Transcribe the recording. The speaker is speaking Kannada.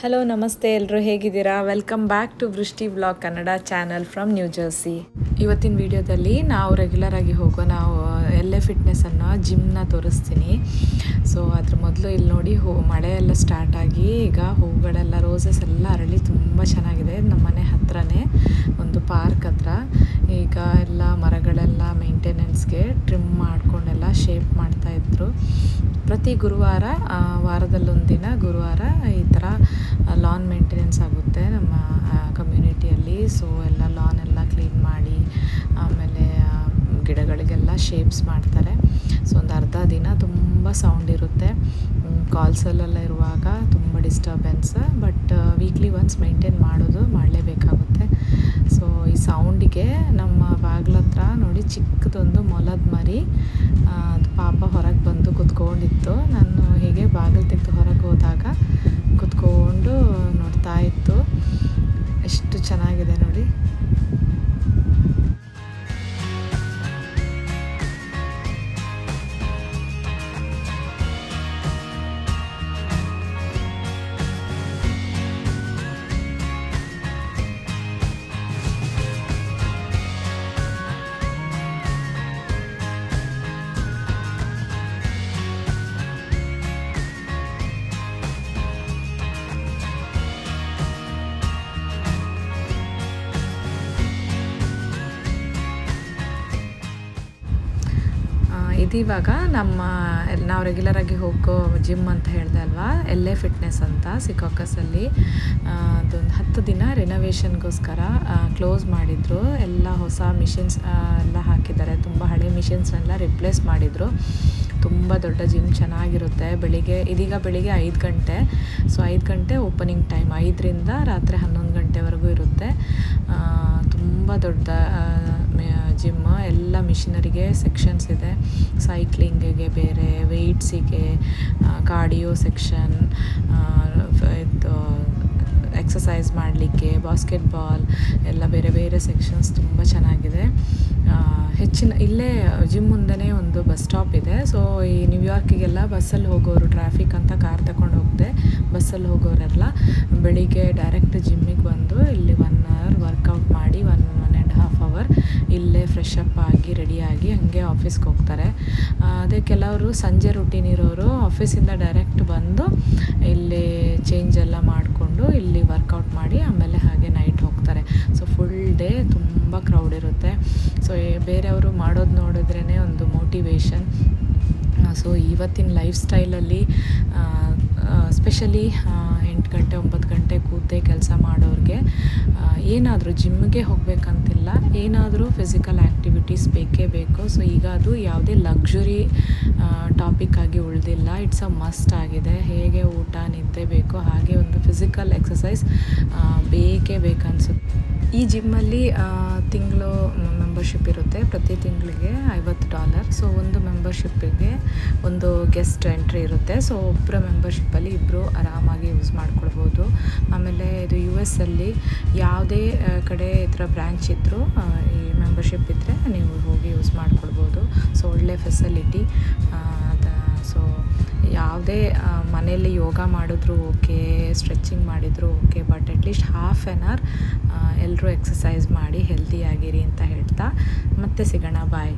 ಹಲೋ ನಮಸ್ತೆ ಎಲ್ಲರೂ ಹೇಗಿದ್ದೀರಾ? Welcome back to Vrishti vlog Kannada channel from New Jersey. ಇವತ್ತಿನ ವಿಡಿಯೋದಲ್ಲಿ ನಾವು ರೆಗ್ಯುಲರ್ ಆಗಿ ಹೋಗೋ LA ಫಿಟ್ನೆಸ್ ಅನ್ನೋ ಜಿಮ್ನ ತೋರಿಸ್ತೀನಿ. ಸೊ ಅದ್ರ ಮೊದಲು ಇಲ್ಲಿ ನೋಡಿ ಮಳೆ ಎಲ್ಲ ಸ್ಟಾರ್ಟ್ ಆಗಿ ಈಗ ಹೂಗಳೆಲ್ಲ ರೋಸಸ್ ಎಲ್ಲ ಅರಳಿ ತುಂಬ ಚೆನ್ನಾಗಿದೆ. ನಮ್ಮ ಮನೆ ಹತ್ರನೇ ಒಂದು ಪಾರ್ಕ್ ಹತ್ರ ಈಗ ಎಲ್ಲ ಮರಗಳೆಲ್ಲ ಮೇಂಟೆನೆನ್ಸ್ಗೆ ಟ್ರಿಮ್ ಮಾಡ್ಕೊಂಡೆಲ್ಲ ಶೇಪ್ ಮಾಡ್ತಾಯಿದ್ರು. ಪ್ರತಿ ಗುರುವಾರ ವಾರದಲ್ಲೊಂದಿನ ಗುರುವಾರ ಈ ಥರ ಲಾನ್ ಮೇಂಟೆನೆನ್ಸ್ ಆಗುತ್ತೆ ನಮ್ಮ ಕಮ್ಯುನಿಟಿಯಲ್ಲಿ. ಸೊ ಎಲ್ಲ ಲಾನ್ ಎಲ್ಲ ಕ್ಲೀನ್ ಮಾಡಿ ಆಮೇಲೆ ಗಿಡಗಳಿಗೆಲ್ಲ ಶೇಪ್ಸ್ ಮಾಡ್ತಾರೆ. ಸೊ ಒಂದು ಅರ್ಧ ದಿನ ತುಂಬ ಸೌಂಡ್ ಇರುತ್ತೆ. ಕಾಲ್ಸಲ್ಲೆಲ್ಲ ಇರುವಾಗ ತುಂಬ disturbance, but weekly once maintain ಮಾಡಲೇಬೇಕಾಗುತ್ತೆ. ಸೊ ಈ ಸೌಂಡಿಗೆ ನಮ್ಮ ಬಾಗ್ಲ ಹತ್ರ ನೋಡಿ ಚಿಕ್ಕದೊಂದು ಮೊಲದ ಮರಿ ಅದು ಪಾಪ ಹೊರಗೆ ಬಂದು ಕುತ್ಕೊಂಡಿತ್ತು. ನಾನು ಹೀಗೆ ಬಾಗಿಲು ತೆಗೆದು ಹೊರಗೆ ಹೋದಾಗ ಕುತ್ಕೊಂಡು ನೋಡ್ತಾ ಇತ್ತು. ಎಷ್ಟು ಚೆನ್ನಾಗಿದೆ ನೋಡಿ. ಇದಿವಾಗ ನಾವು ರೆಗ್ಯುಲರಾಗಿ ಹೋಗೋ ಜಿಮ್ ಅಂತ ಹೇಳಿದೆ ಅಲ್ವಾ, LA ಫಿಟ್ನೆಸ್ ಅಂತ ಸಿಕಾಕಸಲ್ಲಿ. ಅದೊಂದು 10 ದಿನ ರಿನೋವೇಷನ್ಗೋಸ್ಕರ ಕ್ಲೋಸ್ ಮಾಡಿದರು. ಎಲ್ಲ ಹೊಸ ಮಿಷಿನ್ಸ್ ಎಲ್ಲ ಹಾಕಿದ್ದಾರೆ. ತುಂಬ ಹಳೆ ಮಿಷಿನ್ಸ್ನೆಲ್ಲ ರಿಪ್ಲೇಸ್ ಮಾಡಿದರು. ತುಂಬ ದೊಡ್ಡ ಜಿಮ್, ಚೆನ್ನಾಗಿರುತ್ತೆ. ಇದೀಗ ಬೆಳಿಗ್ಗೆ 5 ಗಂಟೆ. ಸೊ 5 ಗಂಟೆ ಓಪನಿಂಗ್ ಟೈಮ್, 5ರಿಂದ ರಾತ್ರಿ 11 ಗಂಟೆವರೆಗೂ ಇರುತ್ತೆ. ತುಂಬ ದೊಡ್ಡ ಜಿಮ್. ಎಲ್ಲ ಮಿಷಿನರಿಗೆ ಸೆಕ್ಷನ್ಸ್ ಇದೆ. ಸೈಕ್ಲಿಂಗಿಗೆ ಬೇರೆ, ವೆಯ್ಟ್ಸಿಗೆ, ಕಾರ್ಡಿಯೋ ಸೆಕ್ಷನ್, ಇದು ಎಕ್ಸಸೈಸ್ ಮಾಡಲಿಕ್ಕೆ, ಬಾಸ್ಕೆಟ್ಬಾಲ್ ಎಲ್ಲ ಬೇರೆ ಬೇರೆ ಸೆಕ್ಷನ್ಸ್. ತುಂಬ ಚೆನ್ನಾಗಿದೆ. ಇಲ್ಲೇ ಜಿಮ್ ಮುಂದೆನೇ ಒಂದು ಬಸ್ ಸ್ಟಾಪ್ ಇದೆ. ಸೊ ಈ ನ್ಯೂಯಾರ್ಕಿಗೆಲ್ಲ ಬಸ್ಸಲ್ಲಿ ಹೋಗೋರು, ಟ್ರಾಫಿಕ್ ಅಂತ ಕಾರ್ ತಗೊಂಡು ಹೋಗದೆ ಬಸ್ಸಲ್ಲಿ ಹೋಗೋರೆಲ್ಲ ಬೆಳಿಗ್ಗೆ ಡೈರೆಕ್ಟ್ ಜಿಮ್ಮಿಗೆ ಬಂದು ಇಲ್ಲಿ 1 ಅವರ್ ವರ್ಕೌಟ್ ಮಾಡಿ 1.5 ಅವರ್ ಇಲ್ಲೇ ಫ್ರೆಶ್ ಅಪ್ ಆಗಿ ರೆಡಿಯಾಗಿ ಹಾಗೆ ಆಫೀಸ್ಗೆ ಹೋಗ್ತಾರೆ. ಅದೇ ಕೆಲವರು ಸಂಜೆ ರೂಟೀನ್ ಇರೋರು ಆಫೀಸಿಂದ ಡೈರೆಕ್ಟ್ ಬಂದು ಇಲ್ಲಿ ಚೇಂಜ್ ಎಲ್ಲ ಮಾಡಿಕೊಂಡು ಇಲ್ಲಿ ವರ್ಕೌಟ್ ಮಾಡಿ ಆಮೇಲೆ ಹಾಗೆ ನೈಟ್ ಹೋಗ್ತಾರೆ. ಸೊ ಫುಲ್ ಡೇ ತುಂಬ ಕ್ರೌಡ್ ಇರುತ್ತೆ. ಸೊ ಬೇರೆಯವರು ಮಾಡೋದು ನೋಡಿದ್ರೇ ಒಂದು ಮೋಟಿವೇಶನ್. ಸೊ ಇವತ್ತಿನ ಲೈಫ್ ಸ್ಟೈಲಲ್ಲಿ ಸ್ಪೆಷಲಿ 8 ಗಂಟೆ 9 ಗಂಟೆ ಕೂತೆ ಕೆಲಸ ಮಾಡೋರಿಗೆ ಏನಾದರೂ ಜಿಮ್ಗೆ ಹೋಗಬೇಕಂತಿಲ್ಲ, ಏನಾದರೂ ಫಿಸಿಕಲ್ ಆ್ಯಕ್ಟಿವಿಟೀಸ್ ಬೇಕೇ ಬೇಕು. ಸೊ ಈಗ ಅದು ಯಾವುದೇ ಲಕ್ಸುರಿ ಟಾಪಿಕ್ ಆಗಿ ಉಳಿದಿಲ್ಲ, ಇಟ್ಸ್ ಅ ಮಸ್ಟ್ ಆಗಿದೆ. ಹೇಗೆ ಊಟ ನಿದ್ದೆ ಬೇಕು ಹಾಗೆ ಒಂದು ಫಿಸಿಕಲ್ ಎಕ್ಸಸೈಸ್ ಬೇಕೇ ಬೇಕನ್ಸುತ್ತೆ. ಈ ಜಿಮ್ಮಲ್ಲಿ ತಿಂಗಳು ಮೆಂಬರ್ಶಿಪ್ ಇರುತ್ತೆ. ಪ್ರತಿ ತಿಂಗಳಿಗೆ $50. ಸೊ ಒಂದು ಮೆಂಬರ್ಶಿಪ್ಪಿಗೆ ಒಂದು ಗೆಸ್ಟ್ ಎಂಟ್ರಿ ಇರುತ್ತೆ. ಸೊ ಒಬ್ಬರ ಮೆಂಬರ್ಶಿಪ್ಪಲ್ಲಿ ಇಬ್ಬರು ಆರಾಮಾಗಿ ಯೂಸ್ ಮಾಡ್ಕೊಳ್ಬೋದು. ಆಮೇಲೆ ಇದು US ಅಲ್ಲಿ ಯಾವುದೇ ಕಡೆ ಈ ಥರ ಬ್ರ್ಯಾಂಚ್ ಇದ್ದರೂ ಈ ಮೆಂಬರ್ಶಿಪ್ ಇದ್ದರೆ ನೀವು ಹೋಗಿ ಯೂಸ್ ಮಾಡ್ಕೊಳ್ಬೋದು. ಸೊ ಒಳ್ಳೆ ಫೆಸಿಲಿಟಿ. ಸೊ ಯಾವುದೇ ಮನೆಯಲ್ಲಿ ಯೋಗ ಮಾಡಿದ್ರು ಓಕೆ, ಸ್ಟ್ರೆಚಿಂಗ್ ಮಾಡಿದ್ರು okay, but at least ½ an hour ಎಲ್ಲರೂ ಎಕ್ಸಸೈಸ್ ಮಾಡಿ ಹೆಲ್ದಿಯಾಗಿರಿ ಅಂತ ಹೇಳ್ತಾ ಮತ್ತೆ ಸಿಗೋಣ. ಬಾಯ್.